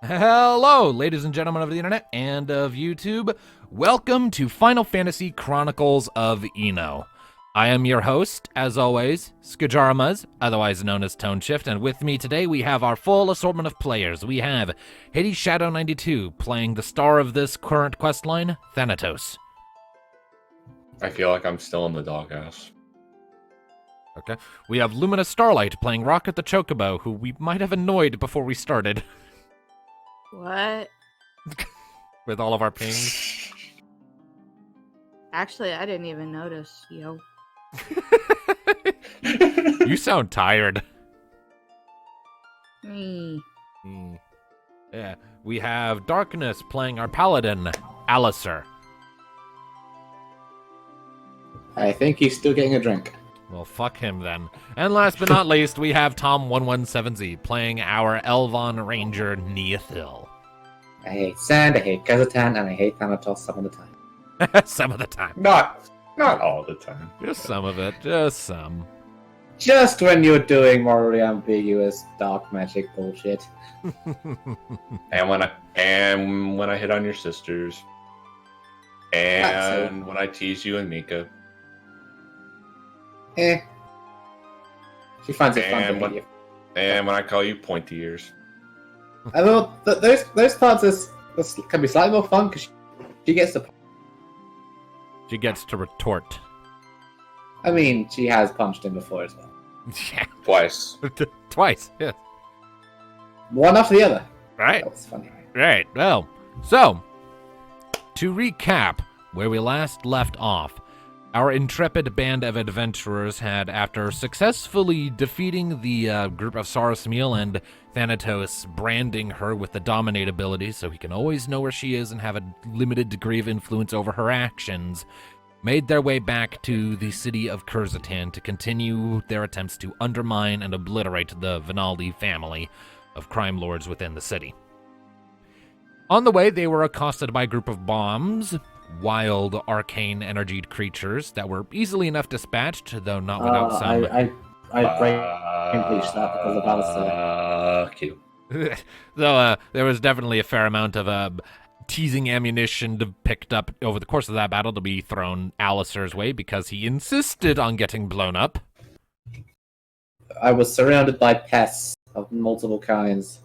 Hello, ladies and gentlemen of the internet and of YouTube. Welcome to Final Fantasy Chronicles of Eno. I am your host, as always, Skajaramaz, otherwise known as Tone Shift, and with me today we have our full assortment of players. We have Hades Shadow 92 playing the star of this current questline, Thanatos. I feel like I'm still in the doghouse. Okay. We have Luminous Starlight playing Rocket the Chocobo, who we might have annoyed before we started. What? With all of our pings. Actually, I didn't even notice, yo. You sound tired. Me. Yeah. We have Darkness playing our paladin, Alistair. I think he's still getting a drink. Well, fuck him then. And last but not least, we have Tom117Z playing our Elvon Ranger, Neathil. I hate sand, I hate Kazaton, and I hate Thanatos some of the time. Some of the time. Not all the time. Just some of it. Just some. Just when you're doing morally ambiguous dark magic bullshit. And when I hit on your sisters. And when I tease you and Mika. She finds it fun to hit you. And when I call you pointy ears. Although those parts can be slightly more fun because she gets to. She gets to retort. I mean, she has punched him before as well. Yeah. Twice. Twice, yeah. One after the other. Right. That was funny. Right. Well, so, to recap where we last left off, our intrepid band of adventurers had, after successfully defeating the group of Sarasmiel and Thanatos branding her with the Dominate ability so he can always know where she is and have a limited degree of influence over her actions, made their way back to the city of Kurzatan to continue their attempts to undermine and obliterate the Vinaldi family of crime lords within the city. On the way, they were accosted by a group of bombs, wild, arcane-energied creatures that were easily enough dispatched, though not without some... I brain bleached that because of Alistair. Cute. Though there was definitely a fair amount of teasing ammunition picked up over the course of that battle to be thrown Alistair's way because he insisted on getting blown up. I was surrounded by pests of multiple kinds.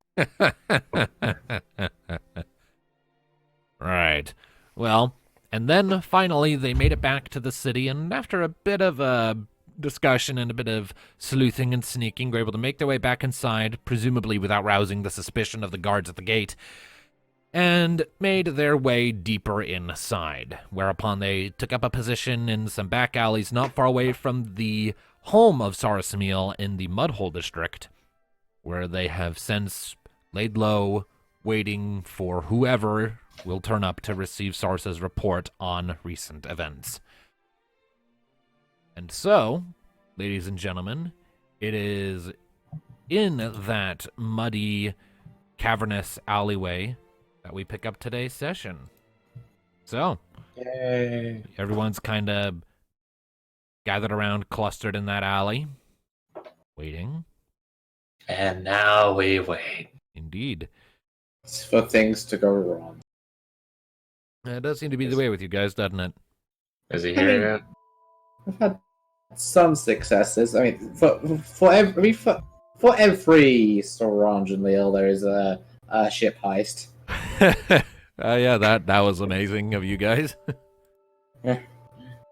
Right. Well, and then finally they made it back to the city, and after a bit of discussion and a bit of sleuthing and sneaking, were able to make their way back inside, presumably without rousing the suspicion of the guards at the gate, and made their way deeper inside, whereupon they took up a position in some back alleys not far away from the home of Sarasmiel in the Mudhole district, where they have since laid low, waiting for whoever will turn up to receive Sarsa's report on recent events. And so, ladies and gentlemen, it is in that muddy, cavernous alleyway that we pick up today's session. So, Yay. everyone's kind of gathered around, clustered in that alley, waiting. And now we wait. Indeed. It's for things to go wrong. It does seem to be the way with you guys, doesn't it? Is he here yet? I've had some successes. I mean, for every Sorange and Leal, there is a ship heist. Yeah, that was amazing of you guys.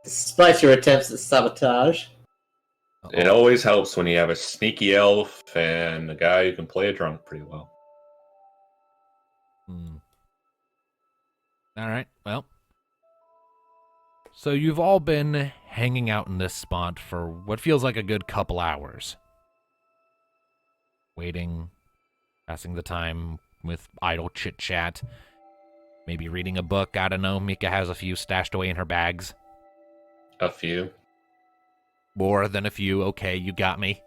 Despite your attempts at sabotage. It always helps when you have a sneaky elf and a guy who can play a drunk pretty well. All right, well. So you've all been hanging out in this spot for what feels like a good couple hours. Waiting, passing the time with idle chit-chat, maybe reading a book, I don't know. Mika has a few stashed away in her bags. A few. More than a few, okay, you got me.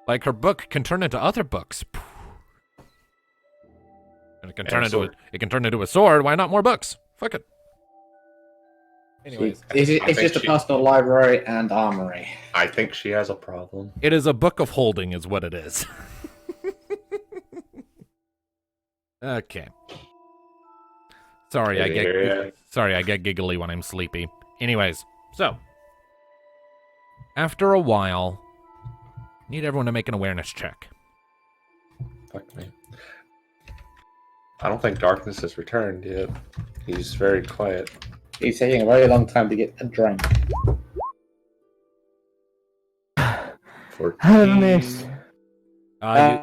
Like her book can turn into other books. And it can turn into a sword. Why not more books? Fuck it. Anyways, it's just a personal library and armory. I think she has a problem. It is a book of holding is what it is. Okay. Sorry, I get giggly when I'm sleepy. Anyways, so after a while, need everyone to make an awareness check. Fuck me. I don't think Darkness has returned yet. He's very quiet. He's taking a very long time to get a drink. 14. Miss.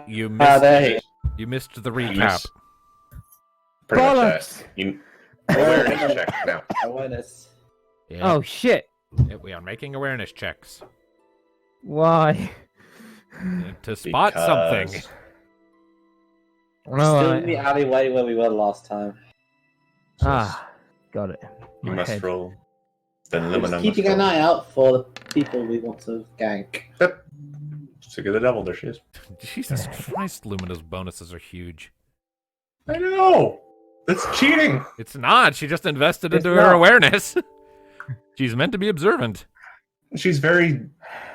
You missed. There. You missed the recap. Missed. Pretty much Bollocks! that. You awareness check now. Awareness. Yeah. Oh shit! Yeah, we are making awareness checks Why? to spot something. Because Still in the alleyway where we were last time. Got it. You My must head. roll. Then We're Limina just keeping an eye out for the people we want to gank. Yep. Sick of the devil, there she is. Jesus Christ, Lumina's bonuses are huge. I know! That's cheating! It's not. She just invested It's into her not. awareness. She's meant to be observant. She's very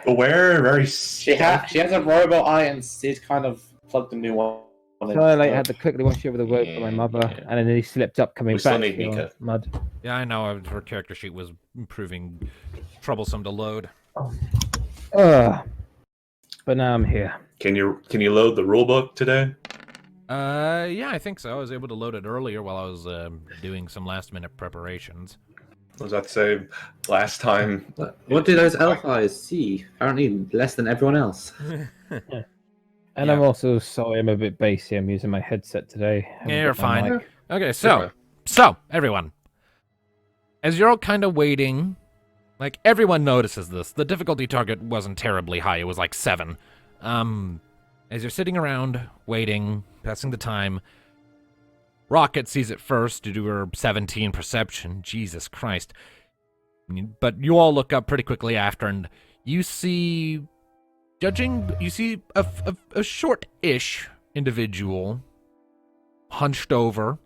aware, very... She has a robot eye and she's kind of plugged a new one in. So I had to quickly wash over the road for my mother, Yeah. and then he slipped up coming We still back. need to Mika. Mud. Yeah, I know. Her character sheet was proving troublesome to load. But now I'm here. Can you load the rulebook today? Yeah, I think so. I was able to load it earlier while I was doing some last-minute preparations. What was that to say? Last time... What do those elf eyes see? Apparently less than everyone else. And Yeah. I'm also sorry I'm a bit bassy. I'm using my headset today. I haven't Yeah, you're got my fine. mic. Okay, so everyone, as you're all kind of waiting, like everyone notices this. The difficulty target wasn't terribly high; it was like 7. As you're sitting around waiting, passing the time, Rocket sees it first due to her 17 perception. Jesus Christ! But you all look up pretty quickly after, and you see, you see a short-ish individual hunched over,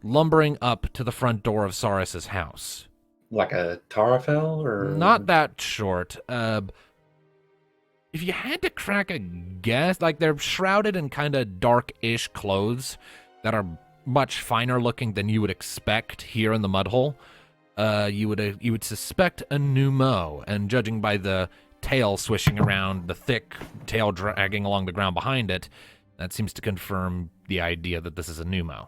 lumbering up to the front door of Saurus's house. Like a Tarafel, or... Not that short. If you had to crack a guess, like they're shrouded in kind of dark-ish clothes that are much finer looking than you would expect here in the mud hole. You would suspect a pneumo, and judging by the tail swishing around, the thick tail dragging along the ground behind it, that seems to confirm the idea that this is a pneumo.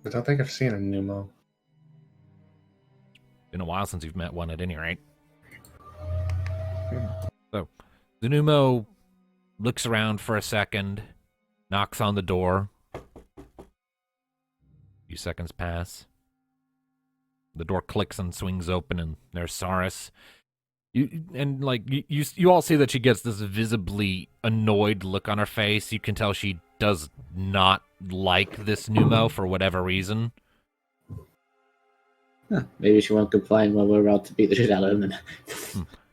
I don't think I've seen a pneumo. Been a while since you've met one at any rate. So, the pneumo looks around for a second, knocks on the door. A few seconds pass. The door clicks and swings open, and there's Saurus. You all see that she gets this visibly annoyed look on her face. You can tell she does not like this pneumo for whatever reason. Huh, maybe she won't complain when we're about to beat the shit out of him.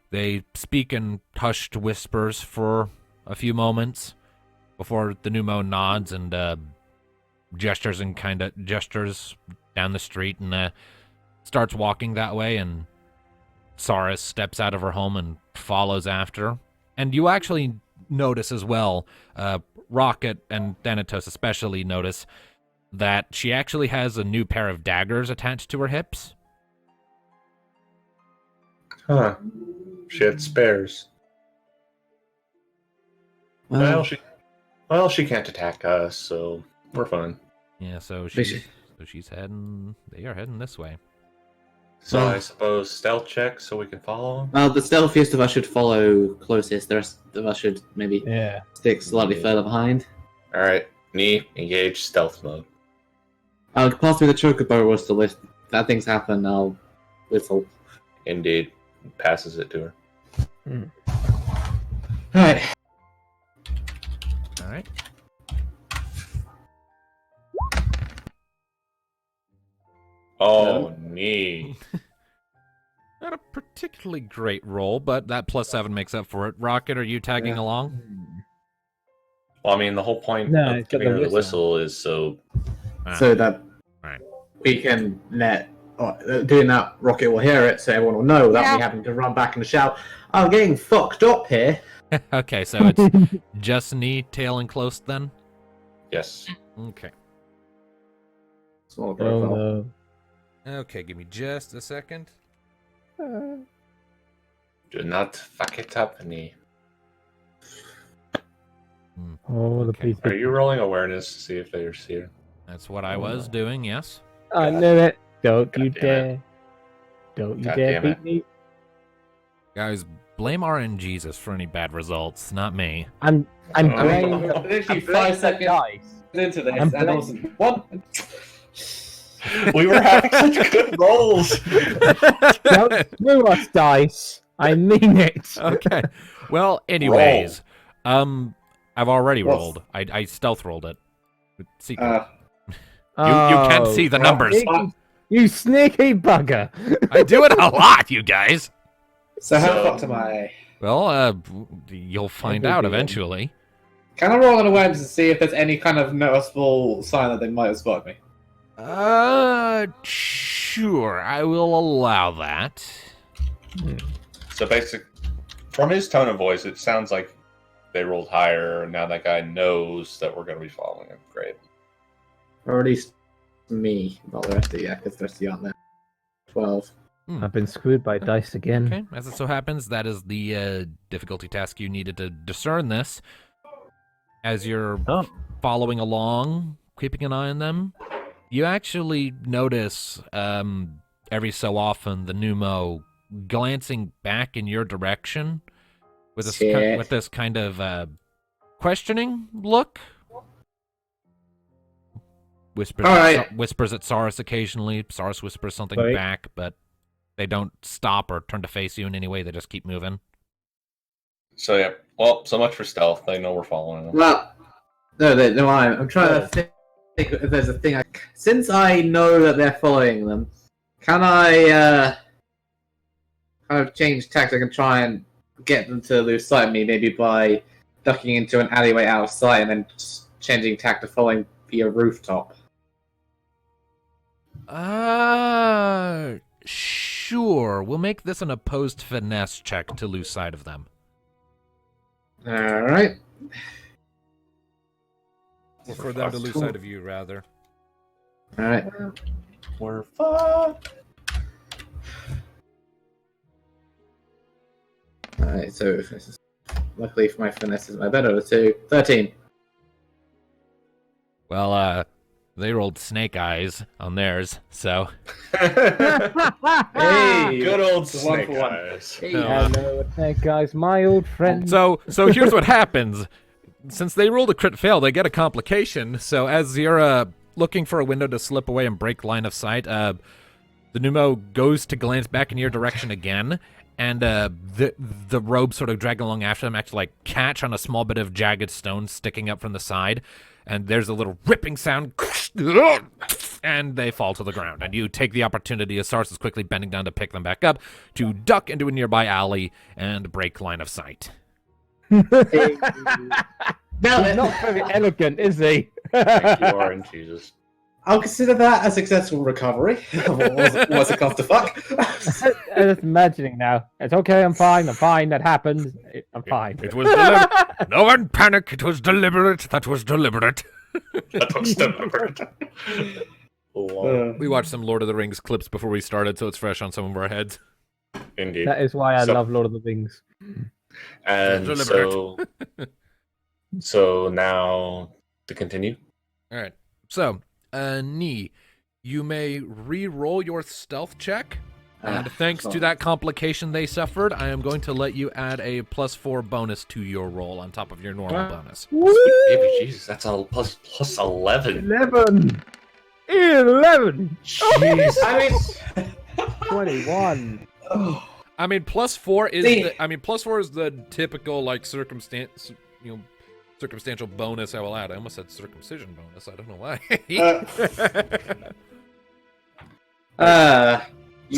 They speak in hushed whispers for a few moments before the pneumo nods and gestures down the street and starts walking that way, and Saurus steps out of her home and follows after. And you actually notice as well, Rocket and Thanatos especially notice that she actually has a new pair of daggers attached to her hips. Huh. She had spares. Well, she can't attack us, so we're fine. Yeah, so she's heading. They are heading this way. So I suppose stealth check so we can follow him? Well, the stealthiest of us should follow closest. The rest of us should maybe stick slightly further behind. Alright, knee, engage stealth mode. I'll pass me the chocobo whistle. If bad things happen, I'll whistle. Indeed. Passes it to her. Alright. All right. Oh, knee. Not a particularly great roll, but that +7 makes up for it. Rocket, are you tagging along? Well, I mean, the whole point No, of it's got giving the her the whistle is so... So that Alright. we can doing that, Rocket will hear it, so everyone will know without Yeah. me having to run back and shout, I'm getting fucked up here. Okay, so it's just knee, tail, and close then? Yes. Okay. Small Oh profile. no. Okay, give me just a second. Do not fuck it up, knee. Oh, the Okay. piece Are of... you rolling awareness to see if they are here? That's what I was doing, yes. I God. knew it. Don't God you damn it. dare. Don't you God dare damn beat it. me. Guys, blame RNGesus for any bad results, not me. I'm Oh. blaming Literally I'm 5 blaming the seconds dice. into this, I'm and blaming- also what? We were having such good rolls. Don't screw us, dice. I mean it. Okay. Well, anyways, I've already What's- rolled. I stealth rolled it. Secret. you Oh, can't see the numbers. You sneaky bugger. I do it a lot, you guys. So how So- fucked am I? Well, you'll find out eventually. Can I roll an awareness to see if there's any kind of noticeable sign that they might have spotted me? Sure, I will allow that. So from his tone of voice, it sounds like they rolled higher, and now that guy knows that we're going to be following him. Great. Or at least me, not the rest of you, because the rest of you aren't there. 12. I've been screwed by dice again. Okay, as it so happens, that is the difficulty task you needed to discern this. As you're Oh. following along, keeping an eye on them, you actually notice every so often the pneumo glancing back in your direction with this Shit. with this kind of questioning look. Whispers, All right. whispers at Saurus occasionally. Saurus whispers something Right. back, but they don't stop or turn to face you in any way. They just keep moving. So yeah, well, so much for stealth. They know we're following them. Well, no, I'm trying to think if there's a thing. Since I know that they're following them, can I kind of change tactic and try and get them to lose sight of me, maybe by ducking into an alleyway out of sight and then just changing tack to following via rooftop? Sure. We'll make this an opposed finesse check to lose sight of them. Alright. Or for them to lose sight of you, rather. Alright. We're fucked. Alright, so this is, luckily for my finesse is my better 2. 13. Well, they rolled snake eyes on theirs, so Hey! Good old It's a 1 snake for 1. eyes. Hello, snake guys, my old friend. So here's what happens. Since they rolled a crit fail, they get a complication. So as you're looking for a window to slip away and break line of sight, the pneumo goes to glance back in your direction again, and the robe sort of dragging along after them actually like catch on a small bit of jagged stone sticking up from the side, and there's a little ripping sound, and they fall to the ground. And you take the opportunity, as Sars is quickly bending down to pick them back up, to duck into a nearby alley and break line of sight. Now He's not very elegant, is he? Thank you, Orange Jesus. I'll consider that a successful recovery. Was a clusterfuck. I'm just imagining now. It's okay, I'm fine, that happened. I'm fine. It was deliberate. No one panic. It was deliberate. That was deliberate. That was deliberate. We watched some Lord of the Rings clips before we started, so it's fresh on some of our heads. Indeed. That is why I So- love Lord of the Rings. And Deliberate. so now to continue. All right. So, Nee, you may re-roll your stealth check. And thanks to that complication they suffered, I am going to let you add a +4 bonus to your roll on top of your normal bonus. Baby Jesus, that's a plus 11. 11! 11! Jeez. I mean, 21. I mean, +4 is See- +4 is the typical like circumstantial bonus I will add. I almost said circumcision bonus. I don't know why. you Right.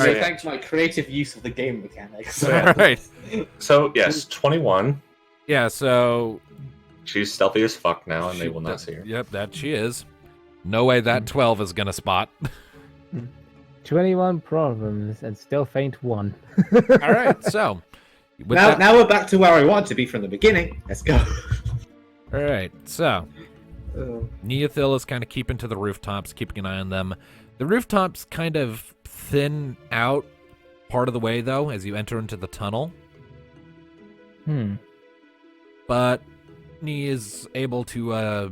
say thanks to my creative use of the game mechanics. All right. So yes, 21. Yeah. So She's stealthy as fuck now, and they she- will not see her. Yep, that she is. No way that 12 is gonna spot. 21 problems and still faint 1. All right. So Now we're back to where I wanted to be from the beginning. Let's go. All right, so Neothil is kind of keeping to the rooftops, keeping an eye on them. The rooftops kind of thin out part of the way, though, as you enter into the tunnel. But he is able to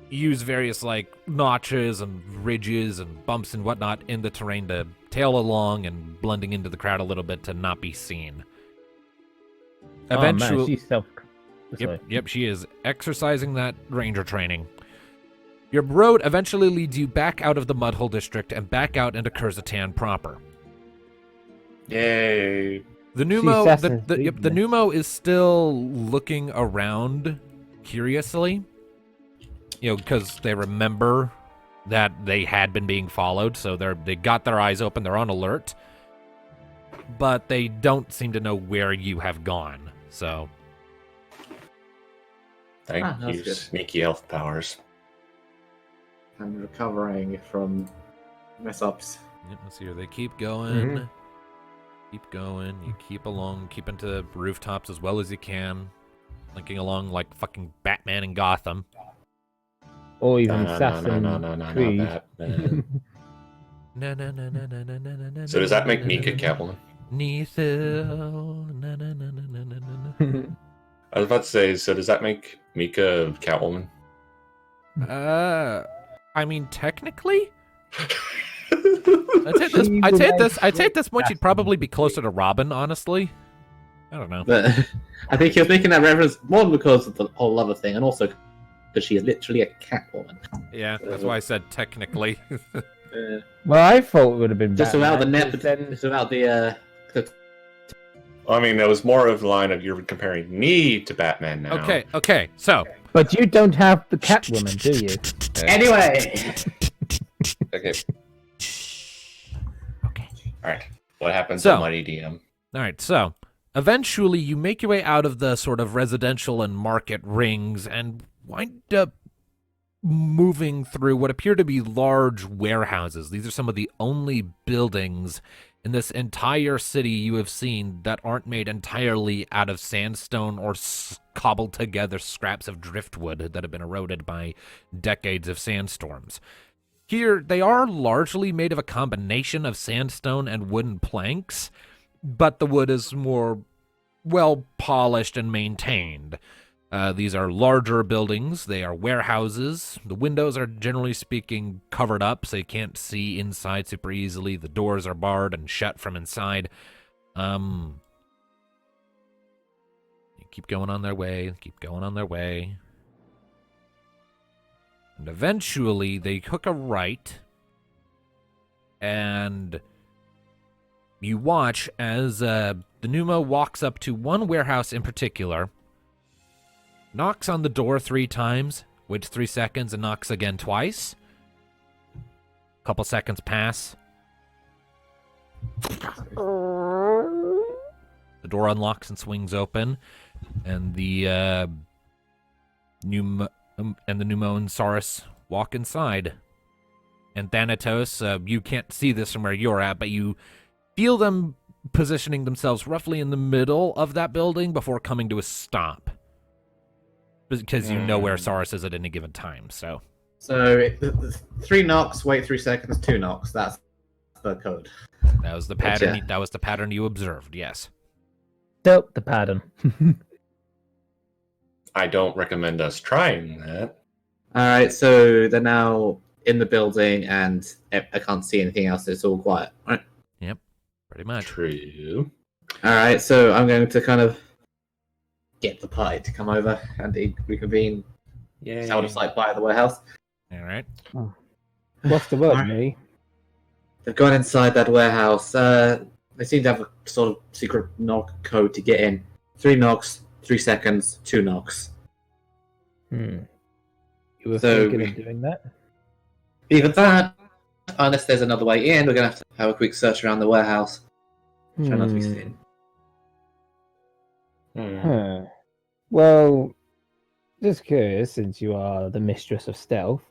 use various, like, notches and ridges and bumps and whatnot in the terrain to tail along and blending into the crowd a little bit to not be seen. Eventually, man, she's Yep, she is exercising that ranger training. Your road eventually leads you back out of the Mudhole district and back out into Kurzatan proper. Yay! The Pneumo, the Pneumo is still looking around curiously, because they remember that they had been being followed, so they got their eyes open, they're on alert, but they don't seem to know where you have gone. So, Thank you, that's good. sneaky elf powers. I'm recovering from mess ups. let's see here. They keep going. Keep going. You keep along, keep into rooftops as well as you can, linking along like fucking Batman in Gotham. Or even No, Assassin's Creed. Batman. Na na na na na na na na. So does that make Mika Catwoman? Neathil. Na na na na na na na. I was about to say, so does that make Mika Catwoman? I mean, technically, I'd say at this point she'd probably be closer to Robin, honestly. I don't know. But I think he was making that reference more because of the whole other thing, and also because she is literally a Catwoman. Yeah, that's why I said technically. Well, I thought it would have been Just without the Batman, net, but then- just without the I mean, that was more of the line of you're comparing me to Batman now. Okay, so. But you don't have the Catwoman, do you? Anyway. Okay. Okay. All right. What happens So- to Mighty DM? All right, so eventually you make your way out of the sort of residential and market rings and wind up moving through what appear to be large warehouses. These are some of the only buildings in this entire city you have seen that aren't made entirely out of sandstone or cobbled together scraps of driftwood that have been eroded by decades of sandstorms. Here, they are largely made of a combination of sandstone and wooden planks, but the wood is more well polished and maintained. These are larger buildings. They are warehouses. The windows are, generally speaking, covered up, so you can't see inside super easily. The doors are barred and shut from inside. You keep going on their way, And eventually, they hook a right, and you watch as the Pneumo walks up to one warehouse in particular, knocks on the door 3 times, waits 3 seconds, and knocks again twice. Couple seconds pass. The door unlocks and swings open, and the Pneumo and Saurus walk inside. And Thanatos, you can't see this from where you're at, but you feel them positioning themselves roughly in the middle of that building before coming to a stop. Because you know where Saurus is at any given time, so. So 3 knocks, wait 3 seconds, 2 knocks. That's the code. That was the pattern. Yeah. That was the pattern you observed. Yes. Dope, the pattern. I don't recommend us trying that. Alright, so they're now in the building and I can't see anything else. It's all quiet. Right. Yep. Pretty much. True. Alright, so I'm going to kind of get the party to come over and reconvene Yay. out of sight by the warehouse. All right. What's the word, Alright. me? They've gone inside that warehouse. They seem to have a sort of secret knock code to get in. 3 knocks, 3 seconds, 2 knocks. You were So thinking of doing that? Either that, unless there's another way in, we're going to have to have a quick search around the warehouse. Try not to be seen. Huh. Well, just curious, since you are the mistress of stealth,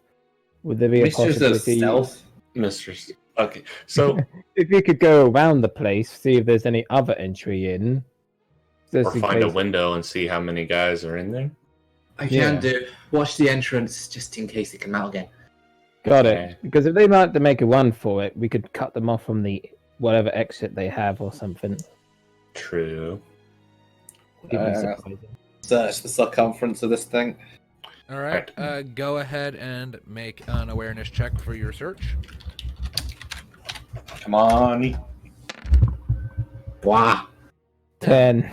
would there be a Mistress of possibility stealth. Mistress. Okay, so if you could go around the place, see if there's any other entry in, Just Or in find a case. window and see how many guys are in there. I Yeah. can do. Watch the entrance just in case it come out again. Got Okay. it. Because if they manage to make a run for it, we could cut them off from the whatever exit they have or something. True. It'd be surprising. Search the circumference of this thing. All right, go ahead and make an awareness check for your search. Come on. Wow. 10.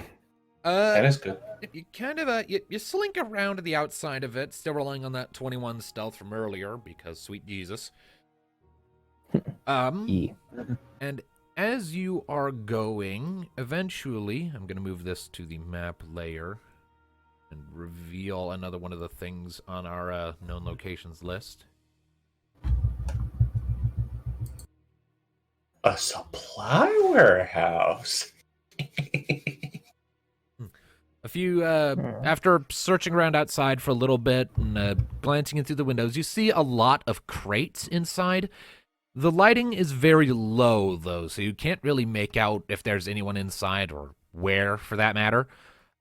That is good. You kind of you slink around to the outside of it, still relying on that 21 stealth from earlier because sweet Jesus. Yeah. And as you are going, eventually, I'm going to move this to the map layer and reveal another one of the things on our known locations list. A supply warehouse. A few, after searching around outside for a little bit and glancing in through the windows, you see a lot of crates inside. The lighting is very low, though, so you can't really make out if there's anyone inside or where, for that matter.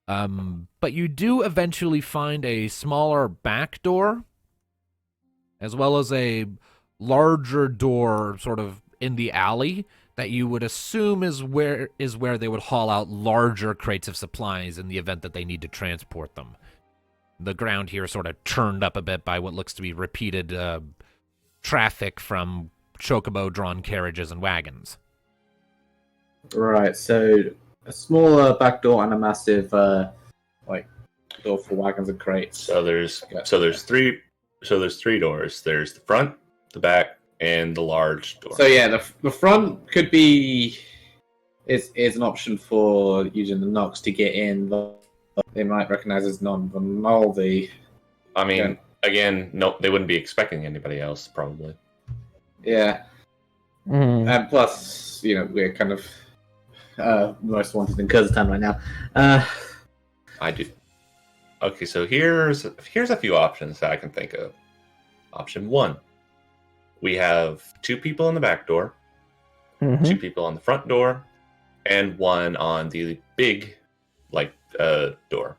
But you do eventually find a smaller back door, as well as a larger door sort of in the alley that you would assume is where they would haul out larger crates of supplies in the event that they need to transport them. The ground here is sort of churned up a bit by what looks to be repeated traffic from chocobo-drawn carriages and wagons. Right, so a smaller back door and a massive, door for wagons and crates. So there's three doors. There's the front, the back, and the large door. So yeah, the front could be is an option for using the Nox to get in. They might recognize as non-Vinaldi. I mean, again, no, they wouldn't be expecting anybody else, probably. Yeah, Mm. and plus, we're kind of most wanted in Kyrgyzstan right now. I do. Okay, so here's a few options that I can think of. Option 1. We have 2 people in the back door, Mhm. 2 people on the front door, and 1 on the big, door.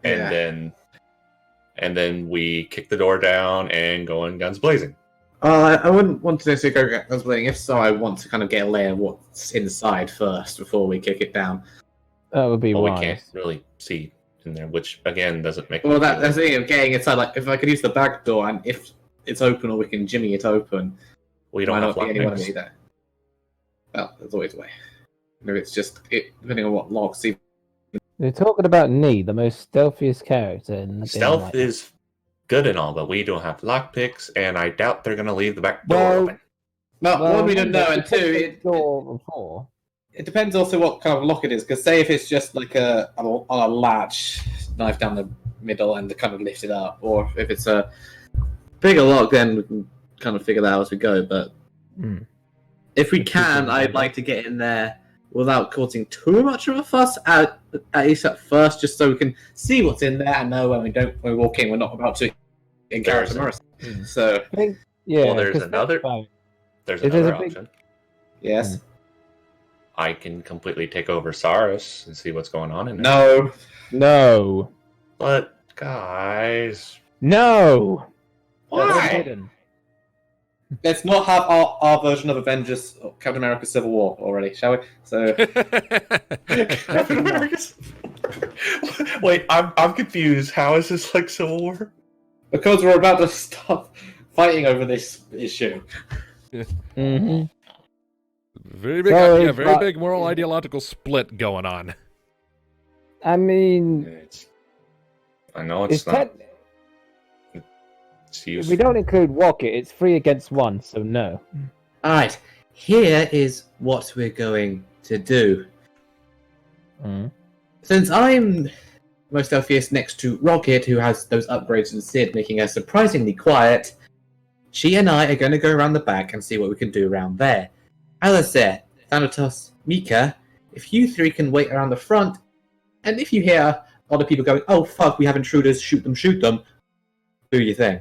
And then we kick the door down and go in guns blazing. I wouldn't want to necessarily go guns blazing. If so, I want to kind of get a layer of what's inside first before we kick it down. That would be Well, wise. we can't really see in there, which again doesn't make. Well, that's the thing of getting inside. Like, if I could use the back door, and if it's open or we can jimmy it open, We why don't have not get anyone lockpicks. either? Well, there's always a way. It's just depending on what locks. We're talking about Nee, the most stealthiest character in the Stealth game. is good and all, but we don't have lockpicks, and I doubt they're going to leave the back door Well, open. No, one, we don't know, and we picked 2, this door before. it depends also what kind of lock it is. Because say if it's just like on a latch, knife down the middle, and kind of lift it up, or if it's a bigger lock, then we can kind of figure that out as we go. But if we can, I'd like to get in there without causing too much of a fuss, at least at first, just so we can see what's in there and know when we walk in, we're not about to encounter Morris. So, I think, yeah. Well, there's 'cause another- that's fine. There's If there's another a big- option. yes. I can completely take over Saris and see what's going on in there. No. No. But, guys... No! Why? Forbidden. Let's not have our version of Avengers or Captain America Civil War already, shall we? So, Captain America's... Wait, I'm confused. How is this like Civil War? because we're about to stop fighting over this issue. Mm-hmm. Very big, Sorry, very but- big moral ideological split going on. I mean, I know it's it's not... It's if useful. we don't include Rocket, it's 3 against 1, so no. Alright, here is what we're going to do. Since I'm most stealthiest next to Rocket, who has those upgrades in Sid, making her surprisingly quiet, she and I are going to go around the back and see what we can do around there. As I said, Thanatos, Mika, if you 3 can wait around the front, and if you hear other people going, oh fuck, we have intruders, shoot them, do your thing.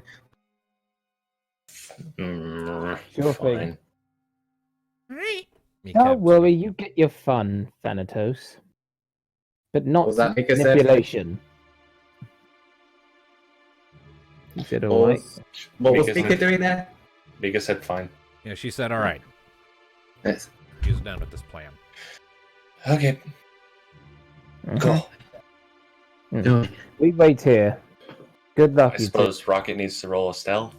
Sure Fine. thing. Right. Don't worry, you get your fun, Thanatos. but not Was that Mika said? manipulation. You said all right. What was Mika Mika said- doing there? Mika said fine. Yeah, she said, all right. Yes. She's done with this plan. Okay, Mhm. cool. Mhm. We wait here. Good luck, I you two. suppose Rocket needs to roll a stealth.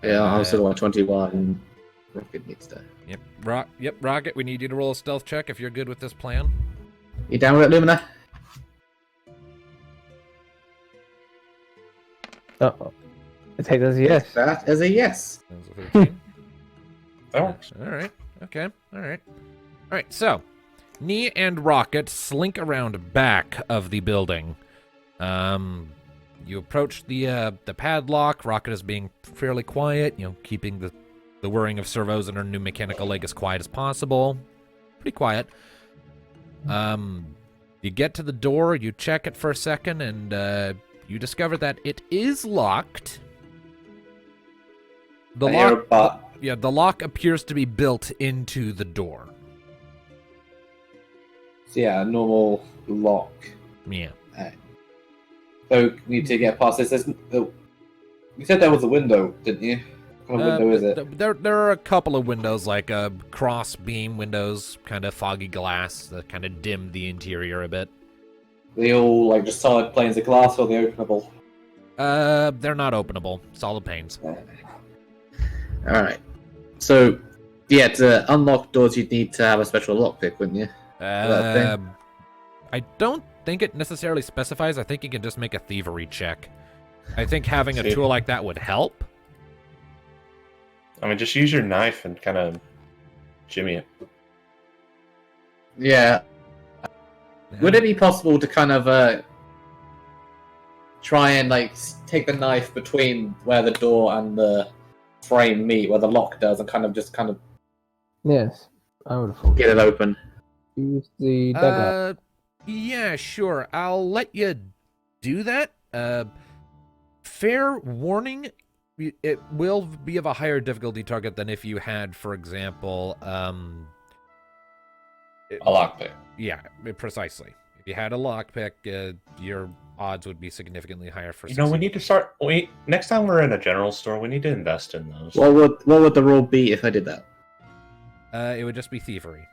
Yeah, I was still on 21. Rocket needs to. Yep, Rocket, we need you to roll a stealth check if you're good with this plan. You down with it, Lumina? Uh-oh. I take that as a yes. That is a yes. That was a 13. That works. All right. Okay. All right. All right. So, Nee and Rocket slink around back of the building. You approach the padlock. Rocket is being fairly quiet, keeping the whirring of servos in her new mechanical leg as quiet as possible. Pretty quiet. You get to the door, you check it for a second, and you discover that it is locked. The I hear a lock, but. yeah, the lock appears to be built into the door. So yeah, a normal lock. Yeah. So we need to get past this. You said there was a window, didn't you? What kind of window is it? There are a couple of windows, like cross beam windows, kind of foggy glass that kind of dim the interior a bit. They all like just solid planes of glass, or they openable? They're not openable. Solid panes. All right. So yeah, to unlock doors, you'd need to have a special lockpick, wouldn't you? that I don't think it necessarily specifies. I think you can just make a thievery check. I think having a See. tool like that would help. I mean, just use your knife and kind of jimmy it. Yeah. Would it be possible to kind of try and like take the knife between where the door and the frame meet, where the lock does, and kind of Yes, I would have thought. get it open? Use the dagger. Yeah, sure. I'll let you do that. Fair warning, it will be of a higher difficulty target than if you had, for example, A lockpick. yeah, precisely. If you had a lockpick, your odds would be significantly higher for You know, we need to start. Next time we're in a general store, we need to invest in those. What would the roll be if I did that? It would just be thievery.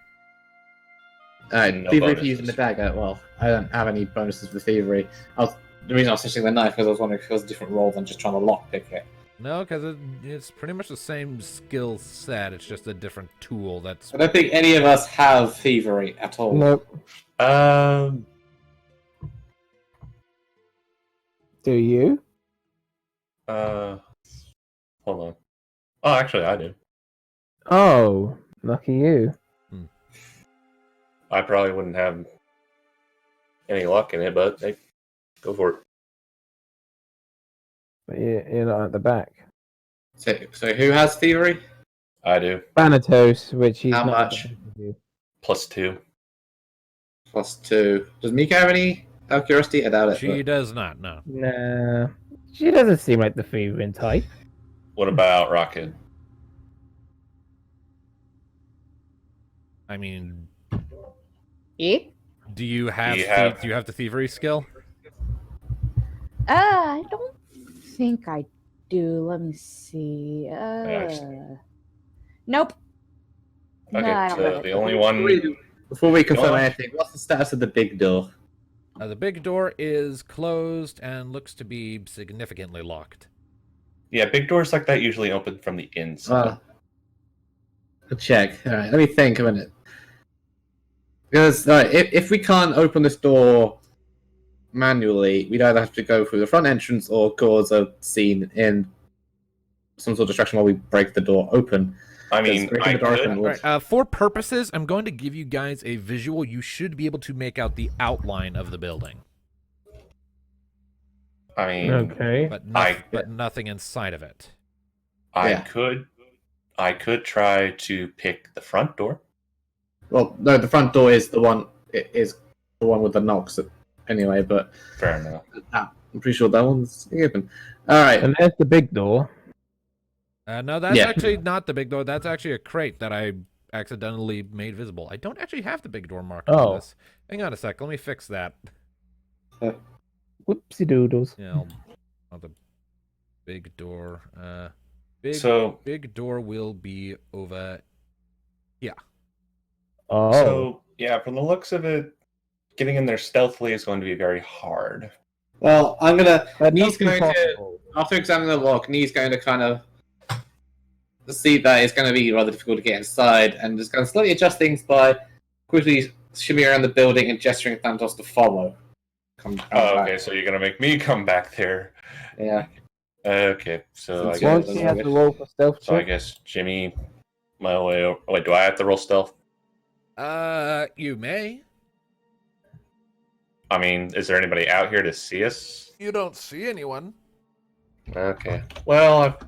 No Thievery for bonuses. using the dagger. Well, I don't have any bonuses for thievery. The reason I was switching the knife because I was wondering if it was a different roll than just trying to lockpick it. No, because it's pretty much the same skill set. It's just a different tool. That's I don't think any of us have thievery at all. Nope. Do you? Hold on. Oh, actually, I do. Oh, lucky you. I probably wouldn't have any luck in it, but hey, go for it. But you're not at the back. So who has thievery? I do. Thanatos, which he's How not much? at the back of you. +2. +2. Does Mika have any? Out of curiosity, I doubt it. she does not. No. Nah, she doesn't seem like the thieving type. What about Rocket? I mean, Yeah? do you have Do you have- do you have the thievery skill? I don't think I do. Let me see. actually- Nope. Okay, No, I don't so have the it. only one. Before we confirm Go on. anything, what's the status of the big door? The big door is closed and looks to be significantly locked. Yeah, big doors like that usually open from the inside. I'll check. All right, let me think a minute. Because if we can't open this door manually, we'd either have to go through the front entrance or cause a scene in some sort of distraction while we break the door open. I mean, breaking I the door could. open All right, for purposes, I'm going to give you guys a visual. You should be able to make out the outline of the building, I mean, Okay. but I- but nothing inside of it. Yeah. I could try to pick the front door. Well, no, the front door is the one. It is the one with the knocks. Anyway, but Fair enough. I'm pretty sure that one's open. All right. And there's the big door. No, that's Yeah. actually not the big door. That's actually a crate that I accidentally made visible. I don't actually have the big door marked on Oh. this. Hang on a sec. Let me fix that. Whoopsie doodles. Yeah, the big door. Big So, big door will be over. Oh. so yeah, from the looks of it, getting in there stealthily is going to be very hard. Well, I'm gonna. But He's nothing going to, possible. after examining the lock, he's going to kind of see that it's going to be rather difficult to get inside, and just going to slightly adjust things by quickly shimmying around the building and gesturing at Thanatos to follow. Come Oh, back. okay, so you're gonna make me come back there. Yeah. Okay, so I Since guess. Once he has the roll for stealth So I check. guess Jimmy, my way. Wait, do I have to roll stealth? You may. I mean, is there anybody out here to see us? You don't see anyone. Okay. Well,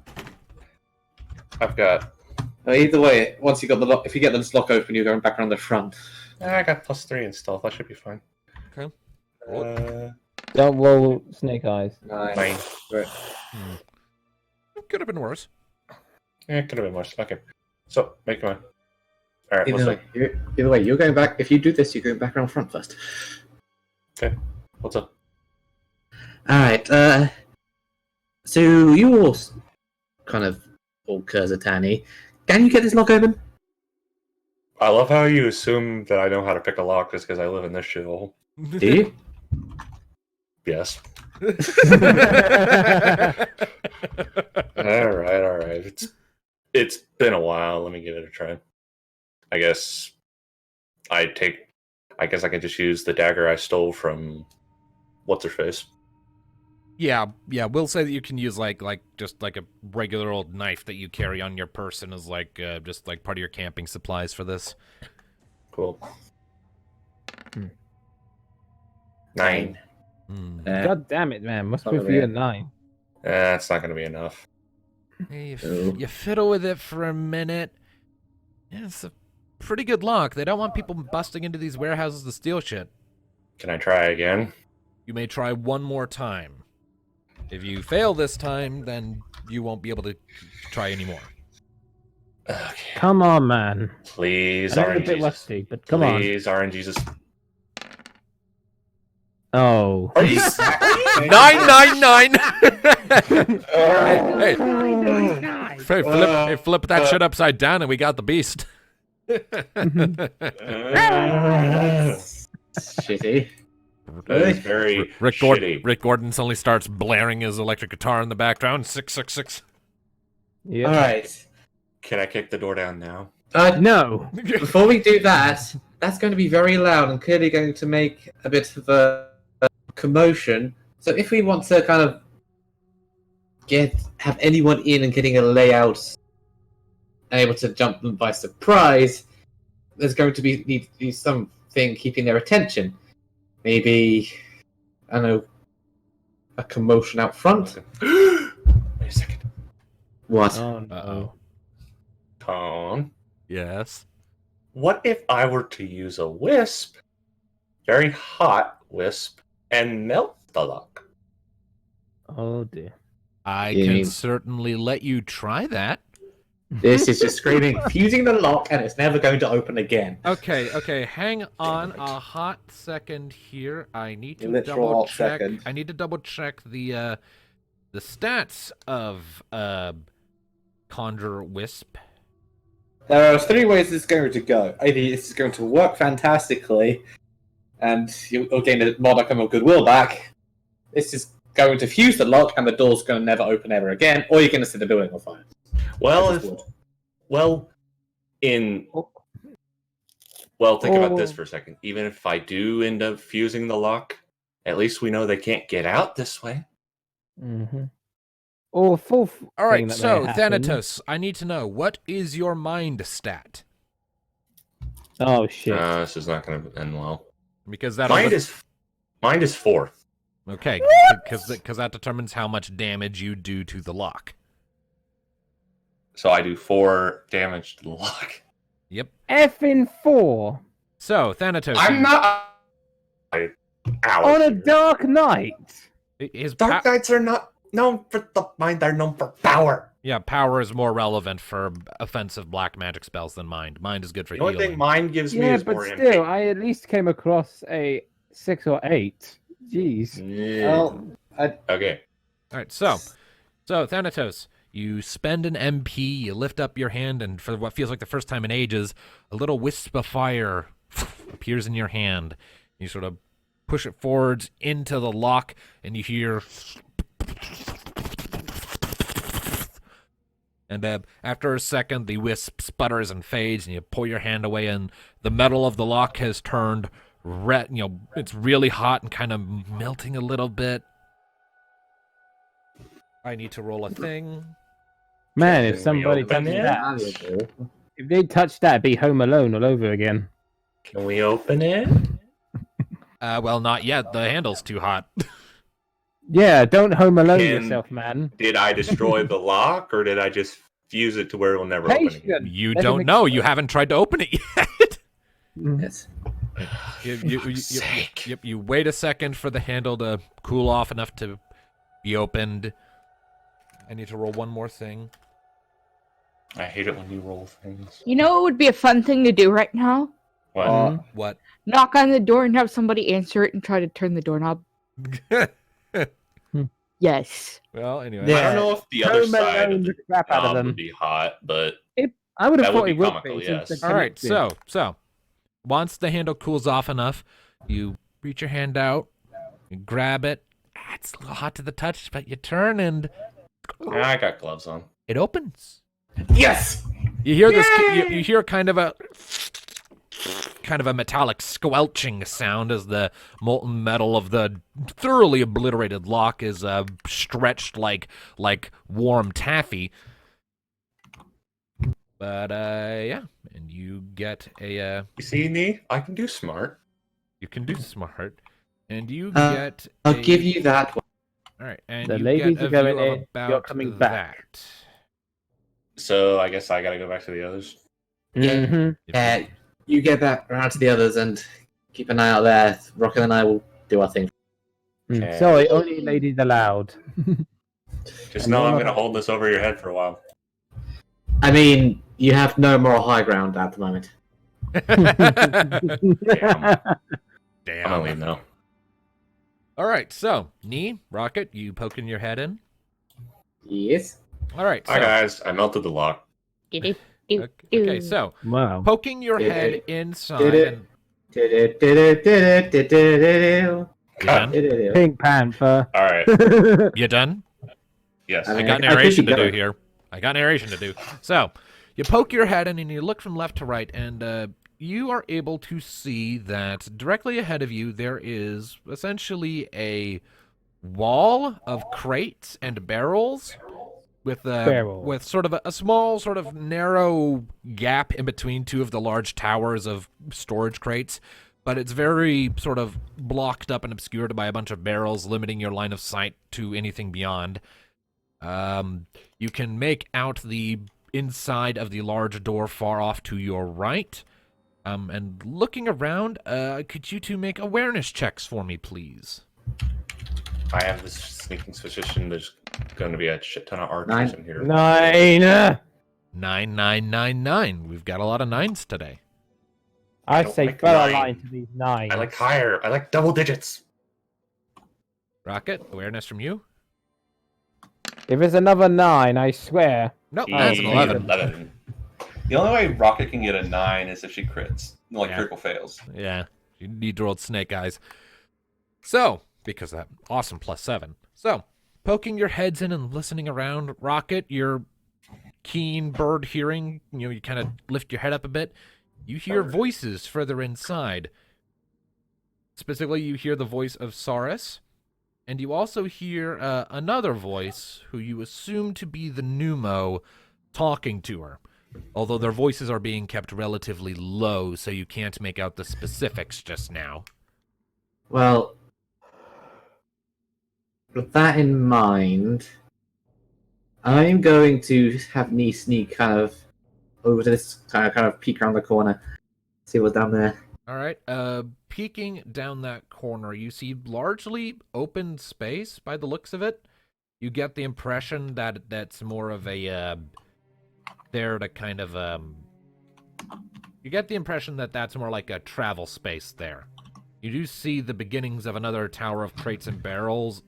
I've got. Either way, once you got the lock, if you get this lock open, you're going back around the front. I got +3 in stealth. I should be fine. Okay. Don't roll snake eyes. 9. Could have been worse. Yeah, it could have been worse. Okay. So make one. All right. What's up? Either way, you're going back. If you do this, you're going back around front first. Okay. What's up? All right. So you all kind of all Kurzatani. Can you get this lock open? I love how you assume that I know how to pick a lock just because I live in this shithole. Do you? Yes. All right. It's been a while. Let me give it a try. I guess I can just use the dagger I stole from what's her face. Yeah. We'll say that you can use like just like a regular old knife that you carry on your person as like just like part of your camping supplies for this. Cool. Hmm. 9. God damn it, man. Must be Not for you really. a 9. That's not going to be enough. Hey, Oh. you fiddle with it for a minute. Yeah, it's a pretty good lock. They don't want people busting into these warehouses to steal shit. Can I try again? You may try one more time. If you fail this time, then you won't be able to try anymore. Okay. Come on, man. Please, I know you're a bit RNGesus. rusty, but come on. Please, RNGesus. Oh. Are you 999. Hey, Hey, flip that shit upside down, and we got the beast. Shitty. That is very shitty. Rick Gordon suddenly starts blaring his electric guitar in the background. 666. Yeah. All right. Can I kick the door down now? No. Before we do that, that's going to be very loud and clearly going to make a bit of a commotion. So if we want to kind of have anyone in and getting a layout able to jump them by surprise, there's going to need to be something keeping their attention. Maybe, I don't know, a commotion out front. Wait a second. What? Oh, no. Uh-oh. Tom, Yes. what if I were to use a wisp, very hot wisp, and melt the lock? Oh, dear. I You can mean- certainly let you try that. This is just screaming, fusing the lock, and it's never going to open again. Okay, hang on a hot second here. I need to Literal double hot check. second. I need to double check the stats of Conjure Wisp. There are 3 ways this is going to go. Either this is going to work fantastically, and you'll gain a modicum of goodwill back. This is going to fuse the lock, and the door's going to never open ever again, or you're going to set the building on fire. Well, This if, is wood. think about this for a second. Even if I do end up fusing the lock, at least we know they can't get out this way. Mm-hmm. Or fourth. All right, thing that so may happen- Thanatos, I need to know, what is your mind stat? Oh shit. This is not going to end well. Because that Mind is 4. okay, because that determines how much damage you do to the lock. So I do 4 damage to the lock. Yep. Effing 4 So Thanatos, I'm not. on Alice a here. dark night. his Dark Knights are not known for the mind; they're known for power. yeah, power is more relevant for offensive black magic spells than mind. Mind is good for The only healing. thing mind gives me Yeah, is but more still, MP. I at least came across a 6 or 8 Jeez. Well, Okay. All right, so Thanatos, you spend an MP, you lift up your hand, and for what feels like the first time in ages, a little wisp of fire appears in your hand. You sort of push it forwards into the lock, and you hear... And after a second, the wisp sputters and fades, and you pull your hand away, and the metal of the lock has turned red. It's really hot and kind of melting a little bit. I need to roll a thing. Man, if Can we somebody open touched it? that, if they touched that, it'd be Home Alone all over again. Can we open it? Well, not yet. The handle's too hot. Yeah, don't Home Alone Can- yourself, man. Did I destroy the lock, or did I just fuse it to where it will never open again? Patient. You Let don't him know. You haven't tried to open it yet. yes. You wait a second for the handle to cool off enough to be opened. I need to roll one more thing. I hate it when you roll things. You know what would be a fun thing to do right now? What? What? Knock on the door and have somebody answer it and try to turn the doorknob. Yes. Well, anyway. I don't know if the other Home side Alone of the the crap out of knob them. would be hot, but I would have That thought would it be would comical, be. since yes. they're All right, connected. so once the handle cools off enough, you reach your hand out, you grab it. It's a little hot to the touch, but you turn and I got gloves on. it opens. Yes. You hear this. You hear kind of a metallic squelching sound as the molten metal of the thoroughly obliterated lock is stretched like warm taffy. But yeah, and you get a You see me? I can do smart. you can do smart, and you Uh, get. I'll give you that one. All right, and The you ladies get a are going view of in, about you're coming back. that. So I guess I gotta go back to the others. Mhm. You get back around to the others and keep an eye out there. Rocket and I will do our thing. Okay. Sorry, only ladies allowed. Just And know you're I'm not- gonna hold this over your head for a while. I mean, you have no moral high ground at the moment. I'm gonna leave now. All right, so Knee, Rocket, you poking your head in. Yes. All right, so Hi guys, I melted the lock. okay, so Wow. poking your Did head it. inside. Did it. And, Do-do-do-do-do-do-do-do. you done? Do-do-do. Pink Panther. All right. You done? Yes. I I mean, got I think narration you to got do it. here. I got narration to do. So, you poke your head in and you look from left to right, and you are able to see that directly ahead of you there is essentially a wall of crates and barrels with Barrel. with sort of a small, sort of narrow gap in between two of the large towers of storage crates. But it's very sort of blocked up and obscured by a bunch of barrels, limiting your line of sight to anything beyond. You can make out the inside of the large door far off to your right. And looking around, could you two make awareness checks for me, please? I have this sneaking suspicion there's going to be a shit ton of archers 9. in here. 9. 9999. We've got a lot of nines today. I don't say like throw a 9. line to these 9. I like higher. I like double digits. Rocket, awareness from you? If it's another 9, I swear. No, that's an 11. 11. The only way Rocket can get a 9 is if she crits. Like Yeah. critical fails. Yeah, you need to roll snake eyes. So, because of that awesome +7. So, poking your heads in and listening around, Rocket, your keen bird hearing, you kind of lift your head up a bit. You hear voices further inside. Specifically, you hear the voice of Saurus, and you also hear another voice who you assume to be the Pneumo talking to her. Although their voices are being kept relatively low, so you can't make out the specifics just now. Well, with that in mind, I'm going to have me sneak kind of over to this kind of peek around the corner, see what's down there. All right. Peeking down that corner, you see largely open space by the looks of it. You get the impression that that's more of a there to kind of you get the impression that that's more like a travel space there. You do see the beginnings of another tower of crates and barrels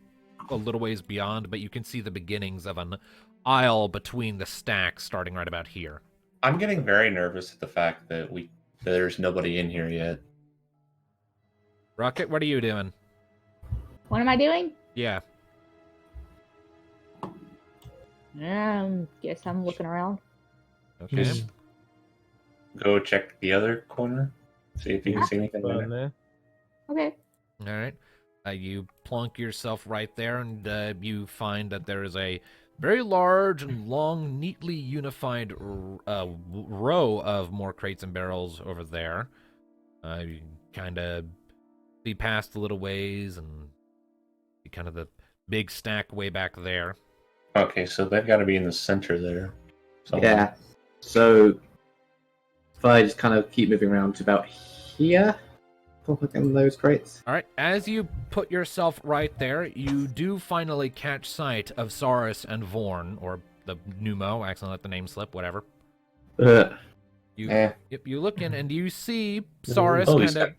a little ways beyond, but you can see the beginnings of an aisle between the stacks starting right about here. I'm getting very nervous at the fact that there's nobody in here yet. Rocket, what are you doing? What am I doing? Yeah. Guess I'm looking around. Okay. Go check the other corner. See if you can see anything in there. Okay. All right. You plunk yourself right there, and you find that there is a very large and long, neatly unified row of more crates and barrels over there. You kind of see past a little ways and see kind of the big stack way back there. Okay, so they've got to be in the center there. somewhere. Yeah. So if I just kind of keep moving around to about here, look in those crates. All right, as you put yourself right there, you do finally catch sight of Saurus and Vorn, or the Pneumo. I accidentally let the name slip. Whatever. You look in and you see Saurus Holy kind of. shit.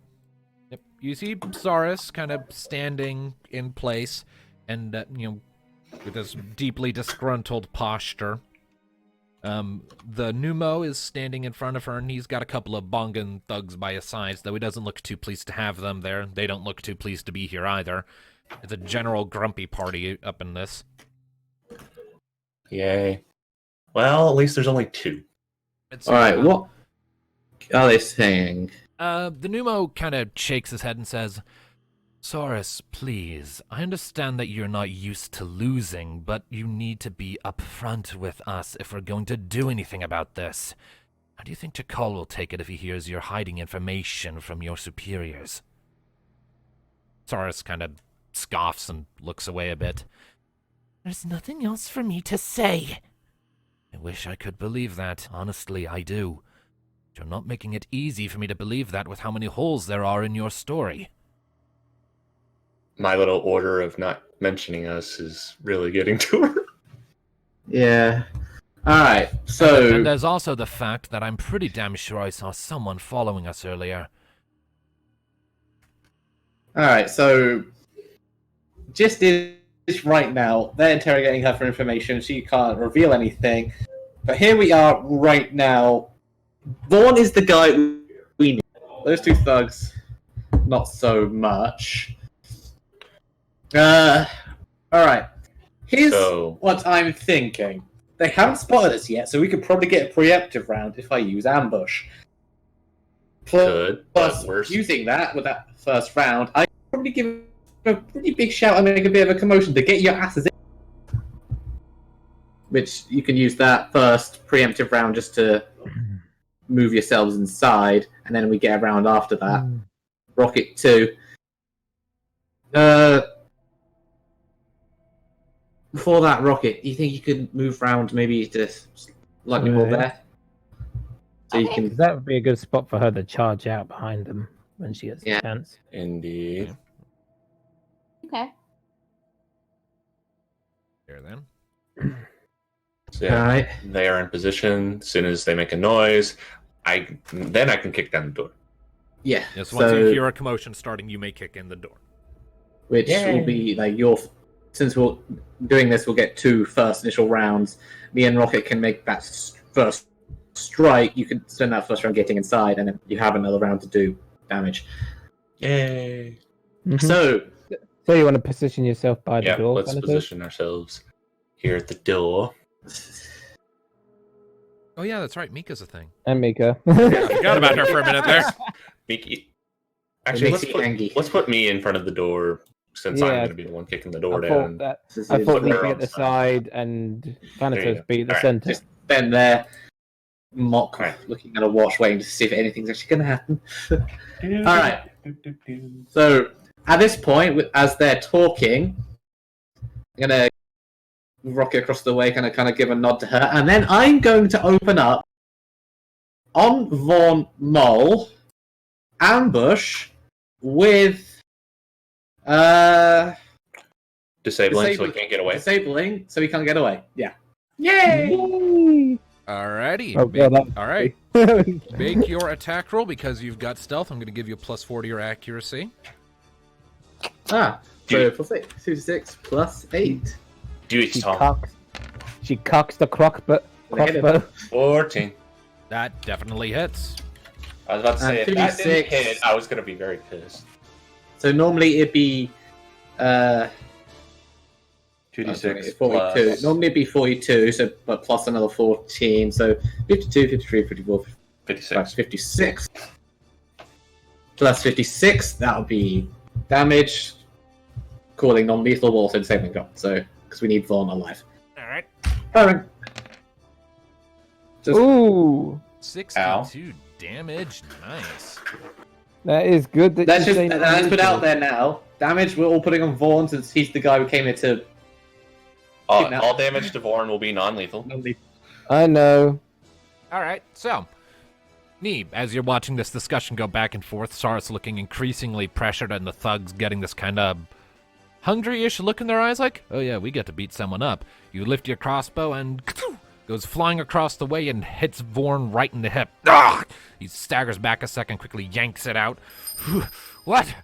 Yep, you see Saurus kind of standing in place, and with this deeply disgruntled posture. The Pneumo is standing in front of her, and he's got a couple of Bongan thugs by his sides, though he doesn't look too pleased to have them there. They don't look too pleased to be here either. It's a general grumpy party up in this. Yay. Well, at least there's only two. Alright, what are they saying? The Pneumo kind of shakes his head and says, Saurus, please, I understand that you're not used to losing, but you need to be upfront with us if we're going to do anything about this. How do you think Tikal will take it if he hears you're hiding information from your superiors? Saurus kind of scoffs and looks away a bit. There's nothing else for me to say. I wish I could believe that. Honestly, I do. But you're not making it easy for me to believe that with how many holes there are in your story. My little order of not mentioning us is really getting to her. Yeah. Alright, so... And there's also the fact that I'm pretty damn sure I saw someone following us earlier. Alright, so... Just is right now, they're interrogating her for information, she can't reveal anything. But here we are right now. Vorn is the guy we need. Those two thugs, not so much. Alright. Here's what I'm thinking. They haven't spotted us yet, so we could probably get a preemptive round if I use ambush. Good, Plus, but worse. using that with that first round, I could probably give a pretty big shout and make a bit of a commotion to get your asses in. Which you can use that first preemptive round just to move yourselves inside, and then we get a round after that. Rocket 2. Before that, Rocket, do you think you could move round maybe to slightly more there? So you can. That would be a good spot for her to charge out behind them when she gets Yeah. the chance. Indeed. Okay. Here then. So, yeah, Alright. they are in position. As soon as they make a noise, then I can kick down the door. Yeah. Yes, so, once you hear a commotion starting, you may kick in the door. which will be like your. Since we're doing this, we'll get 2 first initial rounds. Me and Rocket can make that first strike. You can spend that first round getting inside, and then you have another round to do damage. Yay! So you want to position yourself by the Yeah, door? let's kind of thing? position ourselves here at the door. Oh yeah, that's right. Mika's a thing. And Mika. I forgot about her for a minute there. Miki. Actually, makes you angry. let's put me in front of the door since I'm Yeah. going to be the one kicking the door I down. thought put we'd her be on at the the side. side and kind of There you so to go. speak the Alright, center. just stand there, mock, Alright. looking at a watch, waiting to see if anything's actually going to happen. Alright. So at this point, as they're talking, I'm gonna rocket across the way, kind of give a nod to her, and then I'm going to open up on Vorn Mole ambush with Disabling so he can't get away. disabling, so he can't get away. Yeah. Yay! Alrighty. Oh, God, that was all right. scary. Make your attack roll because you've got stealth. I'm going to give you a plus 4 to your accuracy. So plus 8. 2d6 plus 8. Do each She Tom. cocks the crossbow. 14. That definitely hits. I was about to say, if that 2d6. didn't hit, I was going to be very pissed. So normally it'd be 2d6 42. plus Normally it'd be 42, so but plus another 14, so 52, 53, 54, 56. 56. Plus 56, that'll be damage, calling non-lethal, but also disabling shot. So because we need Vorn alive. All right. Firing. Just Ooh, 62 damage. Nice. that is good. let's put out there now. Damage we're all putting on Vorn since he's the guy who came here to. All damage to Vorn will be non-lethal. I know. All right. So, Neeb, as you're watching this discussion go back and forth, Sar's looking increasingly pressured, and the thugs getting this kind of hungry-ish look in their eyes like, oh yeah, we get to beat someone up. You lift your crossbow and goes flying across the way and hits Vorn right in the hip. He staggers back a second, quickly yanks it out. What?